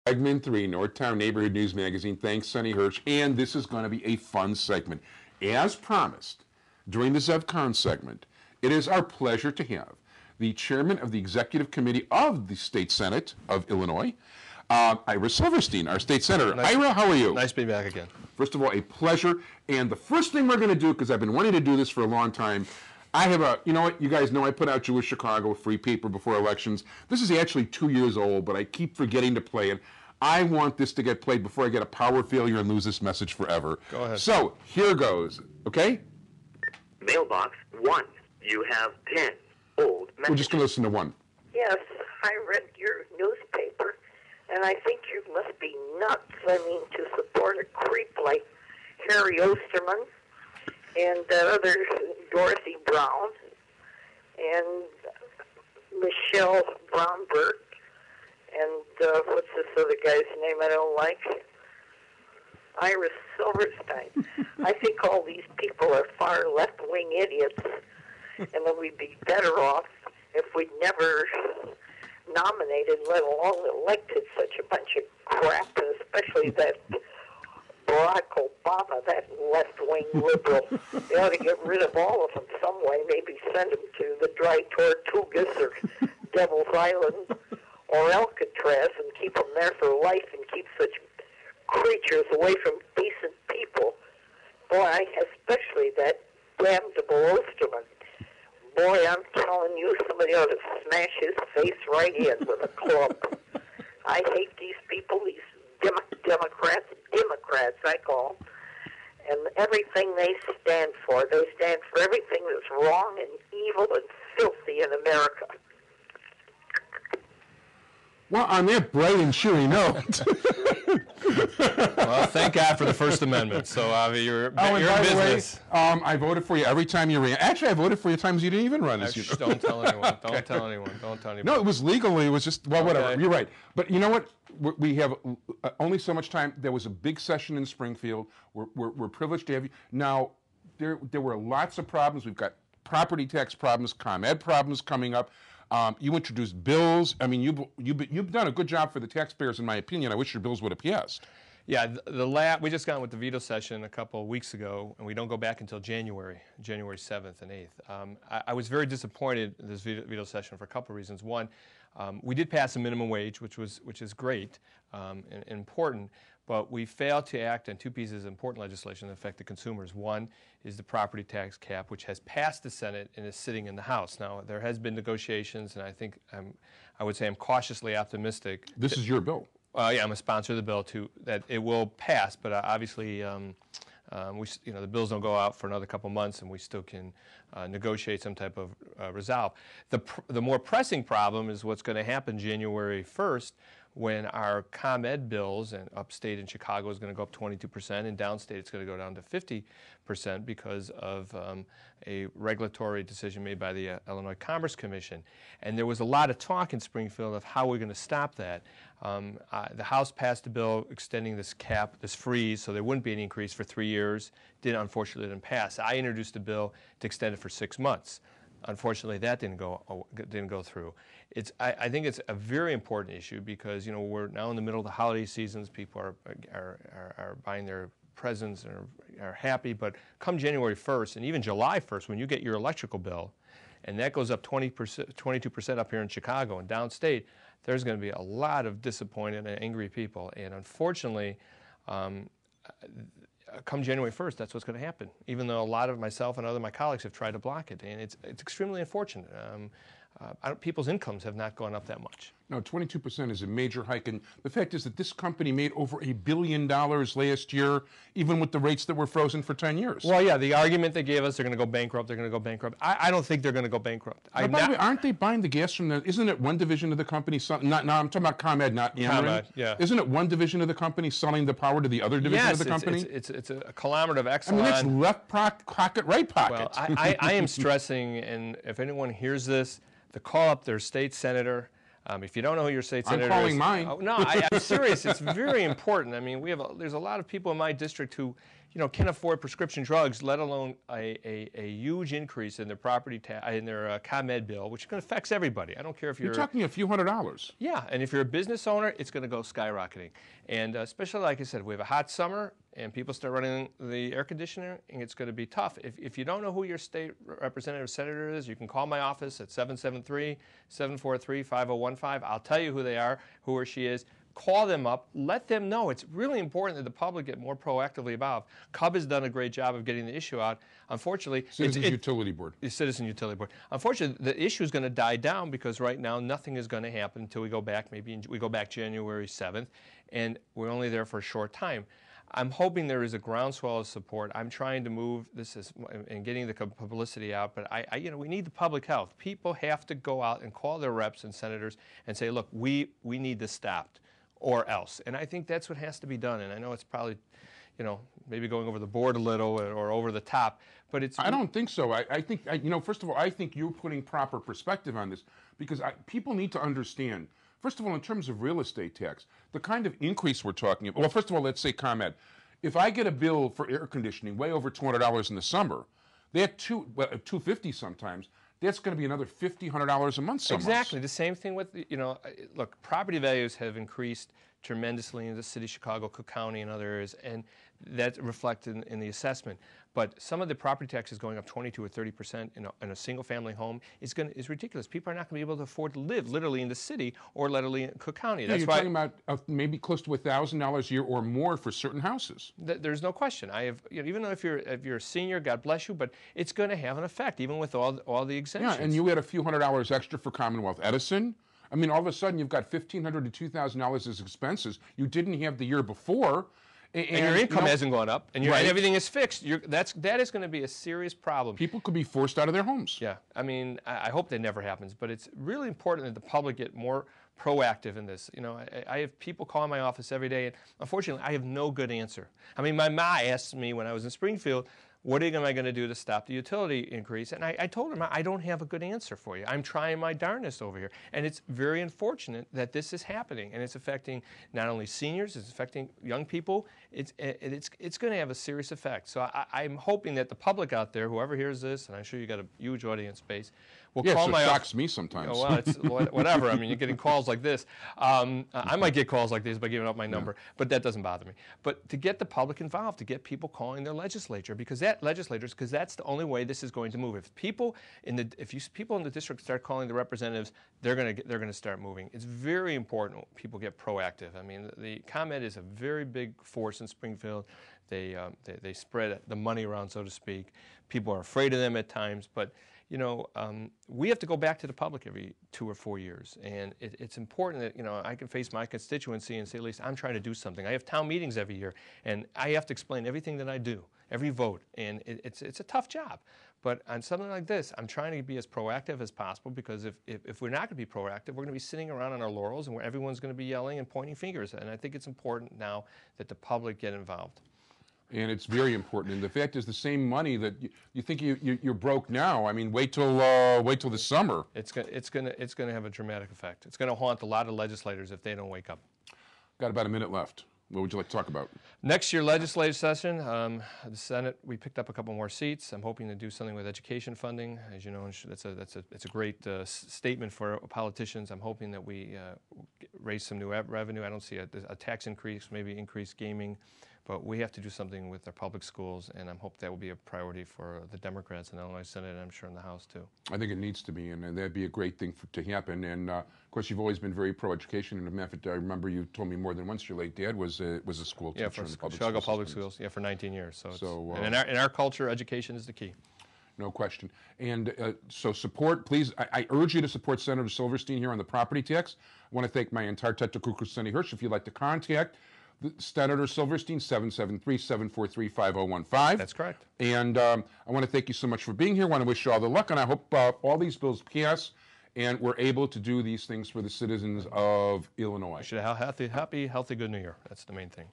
Segment 3, Northtown Neighborhood News Magazine. Thanks, Sonny Hersh. And this is going to be a fun segment. As promised, during the ZevCon segment, it is our pleasure to have the chairman of the executive committee of the State Senate of Illinois, Ira Silverstein, our state senator. Ira, how are you? Nice to be back again. First of all, a pleasure. And the first thing we're going to do, because I've been wanting to do this for a long time, I have a, you know what, you guys know I put out Jewish Chicago, a free paper before elections. This is actually 2 years old, but I keep forgetting to play it. I want this to get played before I get a power failure and lose this message forever. Go ahead. So, here goes, okay? Mailbox 1. You have 10 old messages. We're just going to listen to one. Yes, I read your newspaper, and I think you must be nuts, to support a creep like Harry Osterman and that other Dorothy Brown and Michelle Bromberg and what's this other guy's name I don't like? Ira Silverstein. I think all these people are far left-wing idiots, and that we'd be better off if we'd never nominated, let alone elected, such a bunch of crap, and especially that Barack Obama, that left-wing liberal. They ought to get rid of all of them some way, maybe send them to the Dry Tortugas or Devil's Island or Alcatraz and keep them there for life and keep such creatures away from decent people. Boy, especially that damnable Osterman. Boy, I'm telling you, somebody ought to smash his face right in with a club. I hate these people, these Democrats, I call them, and everything they stand for. They stand for everything that's wrong and evil and filthy in America. Well, on that bright and cheery note. Well, thank God for the First Amendment. So you're in business. I voted for you every time you ran. Actually, I voted for you times you didn't even run. Don't tell anyone. Don't tell anyone. Don't tell anyone. No, it was legally. It was just, well, whatever. Okay. You're right. But you know what? We have only so much time. There was a big session in Springfield. We're privileged to have you. Now, there were lots of problems. We've got property tax problems, ComEd problems coming up. You introduced bills. I mean, you've done a good job for the taxpayers, in my opinion. I wish your bills would have passed. Yeah, we just got with the veto session a couple of weeks ago, and we don't go back until January 7th and 8th. I was very disappointed in this veto session for a couple of reasons. One, we did pass a minimum wage, which is great and important, but we failed to act on two pieces of important legislation that affect the consumers. One is the property tax cap, which has passed the Senate and is sitting in the House. Now, there has been negotiations, and I think I would say I'm cautiously optimistic. This is your bill. Yeah, I'm a sponsor of the bill that it will pass, but obviously the bills don't go out for another couple months, and we still can negotiate some type of resolve. The more pressing problem is what's going to happen January 1st when our ComEd bills, and upstate in Chicago is going to go up 22%, and downstate it's going to go down to 50% because of a regulatory decision made by the Illinois Commerce Commission. And there was a lot of talk in Springfield of how we're going to stop that. The House passed a bill extending this cap, this freeze, so there wouldn't be an increase for 3 years. Unfortunately, didn't pass. I introduced a bill to extend it for 6 months. Unfortunately, that didn't go through. I think it's a very important issue because we're now in the middle of the holiday seasons. People are buying their presents and are happy. But come January 1st and even July 1st, when you get your electrical bill, and that goes up 22% up here in Chicago and downstate, there's going to be a lot of disappointed and angry people. And unfortunately, come January 1st, that's what's going to happen, even though a lot of myself and other of my colleagues have tried to block it. And it's extremely unfortunate. People's incomes have not gone up that much. No, 22% is a major hike. And the fact is that this company made over $1 billion last year, even with the rates that were frozen for 10 years. Well, yeah, the argument they gave us, they're going to go bankrupt, I don't think they're going to go bankrupt. By the way, aren't they buying the gas from isn't it one division of the company? I'm talking about ComEd, not Ameren. ComEd, yeah. Isn't it one division of the company selling the power to the other division of the company? It's a conglomerate of Exxon. I mean, that's left pocket, right pocket. Well, I am stressing, and if anyone hears this, to call up their state senator. If you don't know who your state senator is, I'm calling mine. No, I'm serious. It's very important. I mean, there's a lot of people in my district who can afford prescription drugs, let alone a huge increase in their in their ComEd bill, which affects everybody. I don't care if You're talking a few $100s. Yeah, and if you're a business owner, it's going to go skyrocketing. And especially, like I said, we have a hot summer, and people start running the air conditioner, and it's going to be tough. If you don't know who your state representative senator is, you can call my office at 773-743-5015. I'll tell you who they are, who or she is. Call them up. Let them know. It's really important that the public get more proactively involved. CUB has done a great job of getting the issue out. Unfortunately, Citizens Utility Board. The Citizen Utility Board. Unfortunately, the issue is going to die down because right now nothing is going to happen until we go back. Maybe we go back January 7th, and we're only there for a short time. I'm hoping there is a groundswell of support. I'm trying to move this and getting the publicity out, but we need the public health. People have to go out and call their reps and senators and say, look, we need this stopped, or else. And I think that's what has to be done. And I know it's probably, maybe going over the board a little or over the top, but it's. I don't think so. I think, first of all, I think you're putting proper perspective on this because people need to understand. First of all, in terms of real estate tax, the kind of increase we're talking about. Well, first of all, let's say ComEd. If I get a bill for air conditioning way over $200 in the summer, they're $250 sometimes. That's going to be another $50, $100 a month somewhere. Exactly. The same thing with, look, property values have increased tremendously in the city of Chicago, Cook County, and other areas, and that's reflected in the assessment. But some of the property taxes going up 22 or 30% in a single-family home is ridiculous. People are not going to be able to afford to live literally in the city or literally in Cook County. That's you're talking about maybe close to $1,000 a year or more for certain houses. There's no question. I have, even though if you're a senior, God bless you, but it's going to have an effect, even with all the exemptions. Yeah, and you had a few $100 extra for Commonwealth Edison. I mean, all of a sudden you've got $1,500 to $2,000 as expenses you didn't have the year before. And your income hasn't gone up, and right. Everything is fixed. That is going to be a serious problem. People could be forced out of their homes. Yeah, I mean, I hope that never happens, but it's really important that the public get more proactive in this. I have people calling my office every day, and unfortunately, I have no good answer. I mean, my ma asked me when I was in Springfield, what am I going to do to stop the utility increase? And I told her, I don't have a good answer for you. I'm trying my darndest over here. And it's very unfortunate that this is happening. And it's affecting not only seniors, it's affecting young people. It's going to have a serious effect. So I'm hoping that the public out there, whoever hears this, and I'm sure you got a huge audience base, will call my office. It shocks me sometimes. Well, it's whatever. I mean, you're getting calls like this. I might get calls like this by giving up my number, but that doesn't bother me. But to get the public involved, to get people calling their legislature, because that's the only way this is going to move. If people in the district start calling the representatives, they're going to start moving. It's very important people get proactive. I mean, the ComEd is a very big force in Springfield. They spread the money around, so to speak. People are afraid of them at times, but we have to go back to the public every 2 or 4 years, and it's important that I can face my constituency and say, at least I'm trying to do something. I have town meetings every year, and I have to explain everything that I do, every vote, and it's a tough job. But on something like this, I'm trying to be as proactive as possible, because if we're not going to be proactive, we're going to be sitting around on our laurels, and everyone's going to be yelling and pointing fingers. And I think it's important now that the public get involved. And it's very important. And the fact is, the same money that you think you're broke now. I mean, wait till the summer. It's going to have a dramatic effect. It's going to haunt a lot of legislators if they don't wake up. Got about a minute left. What would you like to talk about? Next year, legislative session, the Senate, we picked up a couple more seats. I'm hoping to do something with education funding. As you know, it's a great statement for politicians. I'm hoping that we raise some new revenue. I don't see a tax increase, maybe increased gaming. But we have to do something with our public schools, and I hope that will be a priority for the Democrats in the Illinois Senate, and I'm sure in the House too. I think it needs to be, and that'd be a great thing to happen. And of course, you've always been very pro-education. And in fact, I remember you told me more than once your late dad was a school teacher. Yeah, for in the Chicago Public Schools. Yeah, for 19 years. And in our culture, education is the key. No question. And so support, please. I urge you to support Senator Silverstein here on the property tax. I want to thank my entire technical crew, Cindy Hersh. If you'd like to contact Senator Silverstein, 773-743-5015. That's correct. And I want to thank you so much for being here. I want to wish you all the luck, and I hope all these bills pass and we're able to do these things for the citizens of Illinois. We should have a healthy, good New Year. That's the main thing.